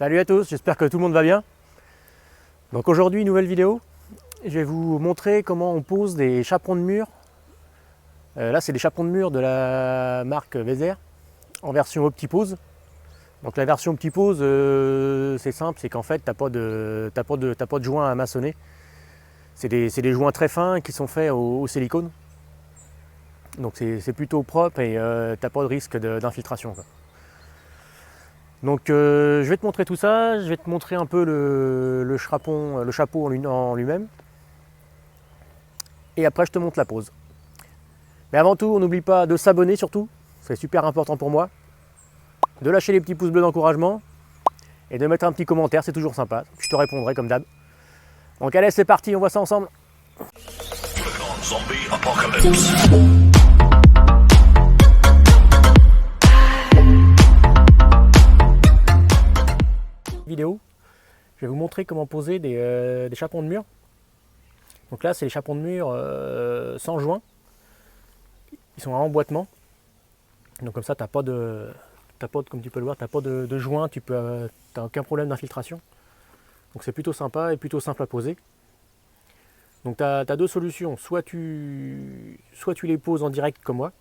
Salut à tous, j'espère que tout le monde va bien. Donc aujourd'hui, nouvelle vidéo. Je vais vous montrer comment on pose des chaperons de mur. Là, c'est des chaperons de mur de la marque WESER en version optipose. Donc la version optipose, c'est simple, c'est qu'en fait, t'as pas de joint à maçonner. C'est des joints très fins qui sont faits au silicone. Donc c'est plutôt propre et t'as pas de risque d'infiltration. Donc je vais te montrer tout ça, je vais te montrer un peu le chapeau en lui-même. Et après je te montre la pose. Mais avant tout, on n'oublie pas de s'abonner surtout, c'est super important pour moi. De lâcher les petits pouces bleus d'encouragement et de mettre un petit commentaire, c'est toujours sympa. Je te répondrai comme d'hab. Donc allez, c'est parti, on voit ça ensemble. Vidéo, je vais vous montrer comment poser des chaperons de mur. Donc là, c'est les chaperons de mur sans joint. Ils sont en emboîtement. Donc comme ça, comme tu peux le voir, tu n'as pas de joint, tu n'as aucun problème d'infiltration. Donc c'est plutôt sympa et plutôt simple à poser. Donc tu as deux solutions, soit tu les poses en direct comme moi,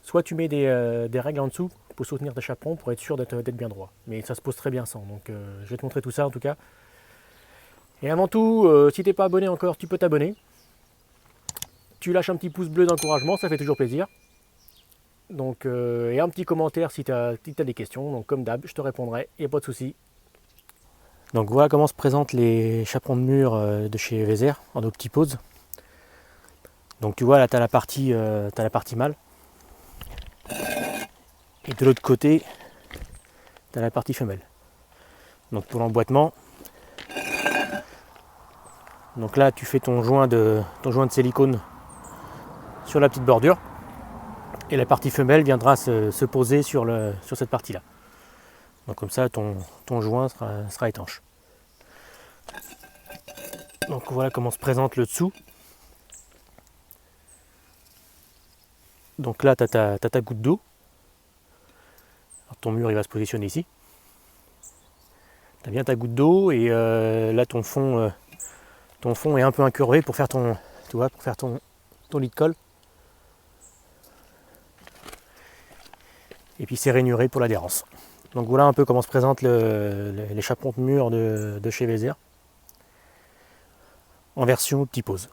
soit tu mets des règles en dessous pour soutenir tes chaperons pour être sûr d'être bien droit. Mais ça se pose très bien sans, donc je vais te montrer tout ça en tout cas. Et avant tout, si tu n'es pas abonné encore, tu peux t'abonner. Tu lâches un petit pouce bleu d'encouragement, ça fait toujours plaisir. Donc, et un petit commentaire si tu as des questions. Donc comme d'hab, je te répondrai, il n'y a pas de souci. Donc voilà comment se présentent les chaperons de mur de chez WESER en optipose. Donc tu vois là tu as la partie mâle. Et de l'autre côté, tu as la partie femelle. Donc pour l'emboîtement, donc là tu fais ton joint de silicone sur la petite bordure. Et la partie femelle viendra se poser sur cette partie-là. Donc comme ça, ton joint sera étanche. Donc voilà comment se présente le dessous. Donc là, tu as ta goutte d'eau. Ton mur il va se positionner ici. Tu as bien ta goutte d'eau et là ton fond est un peu incurvé pour faire ton lit de colle. Et puis c'est rainuré pour l'adhérence. Donc voilà un peu comment se présentent les chaperons de mur de chez WESER en version optipose.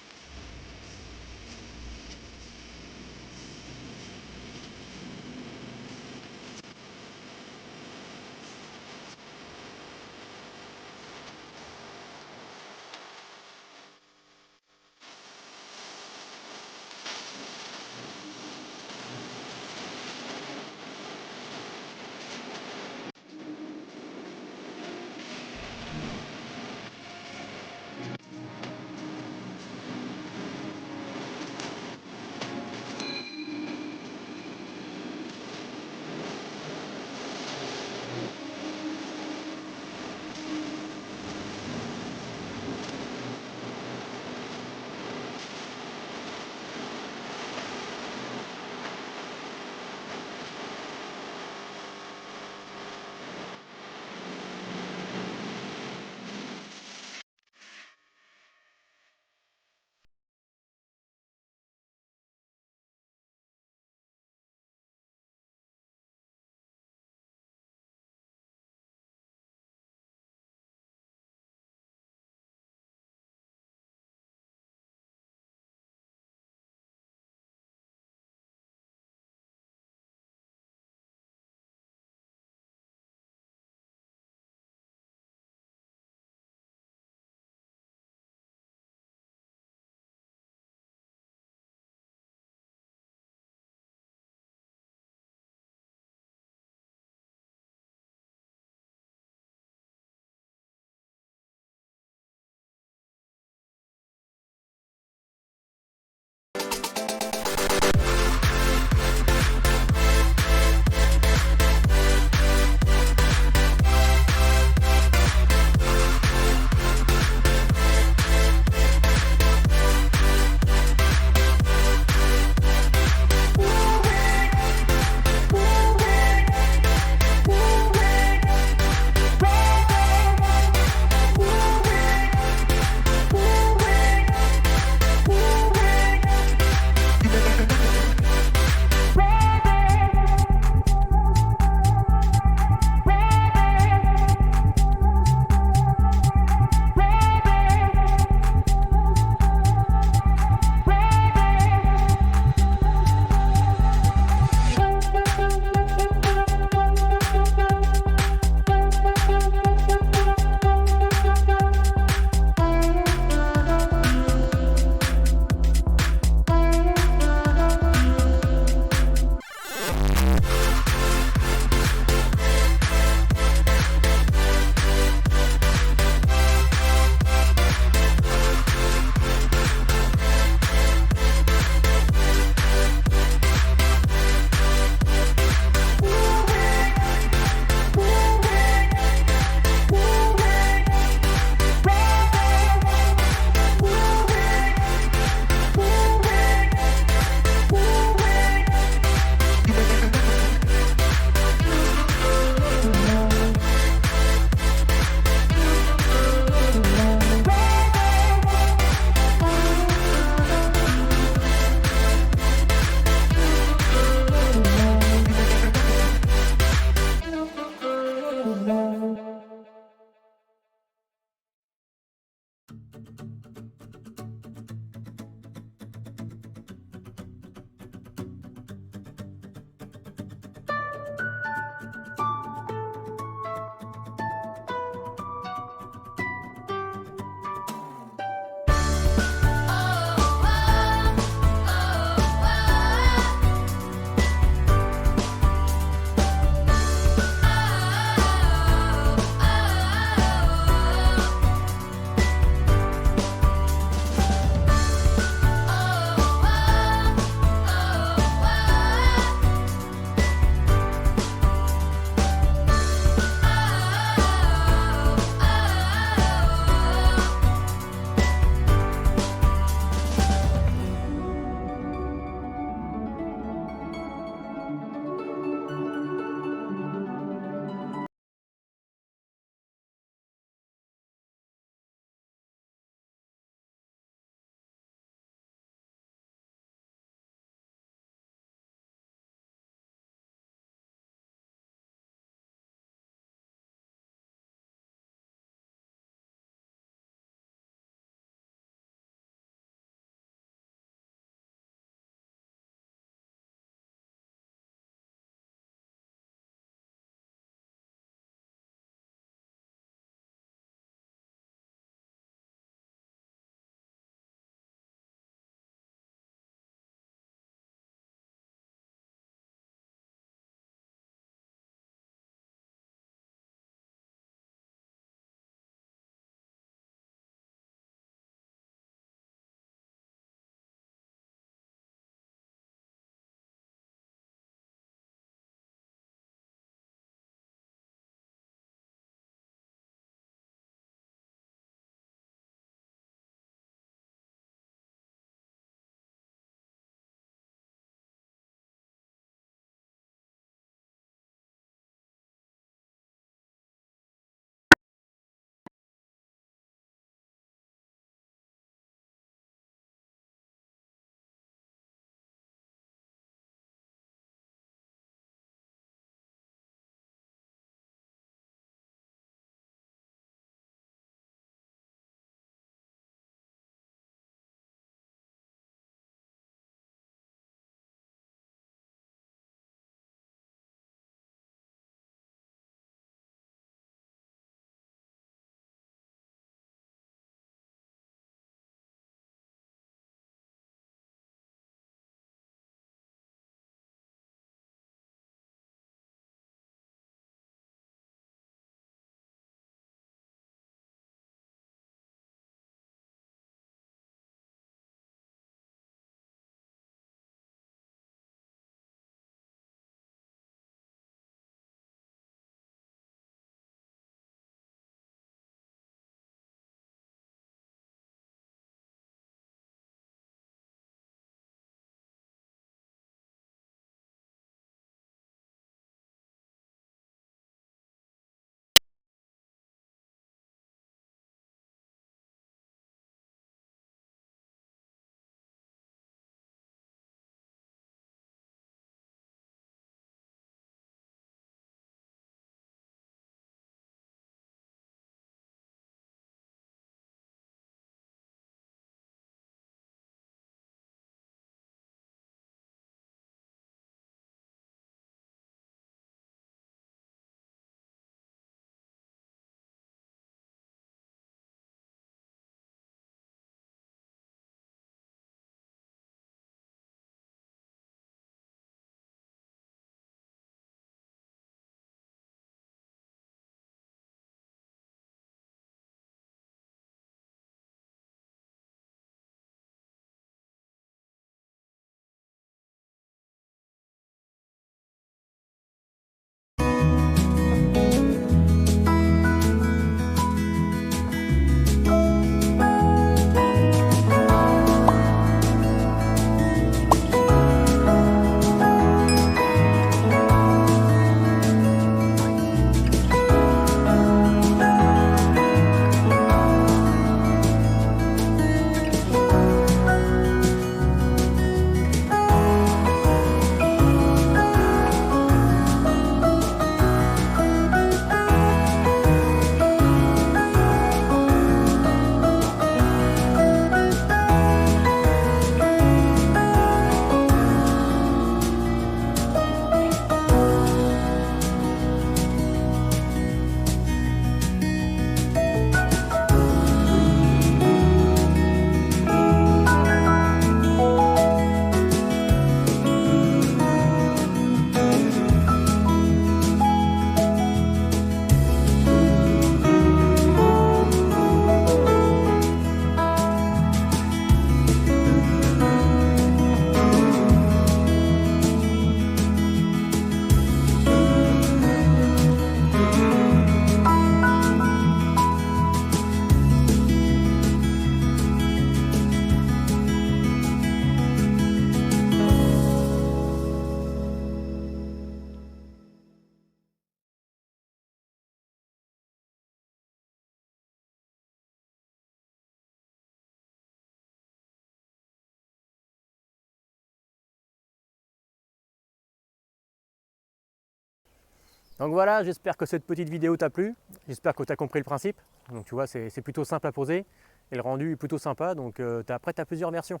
Donc voilà, j'espère que cette petite vidéo t'a plu. J'espère que tu as compris le principe. Donc tu vois, c'est plutôt simple à poser. Et le rendu est plutôt sympa. Donc après, tu as plusieurs versions.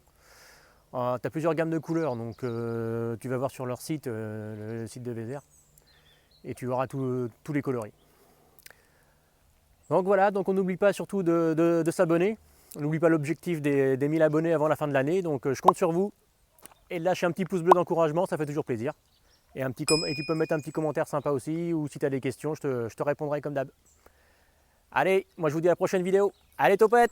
Tu as plusieurs gammes de couleurs. Donc tu vas voir sur leur site, le site de WESER. Et tu auras tous les coloris. Donc voilà, donc on n'oublie pas surtout de s'abonner. On n'oublie pas l'objectif des 1000 abonnés avant la fin de l'année. Donc je compte sur vous. Et lâchez un petit pouce bleu d'encouragement, ça fait toujours plaisir. Et tu peux mettre un petit commentaire sympa aussi, ou si tu as des questions, je te répondrai comme d'hab. Allez, moi je vous dis à la prochaine vidéo. Allez, topette!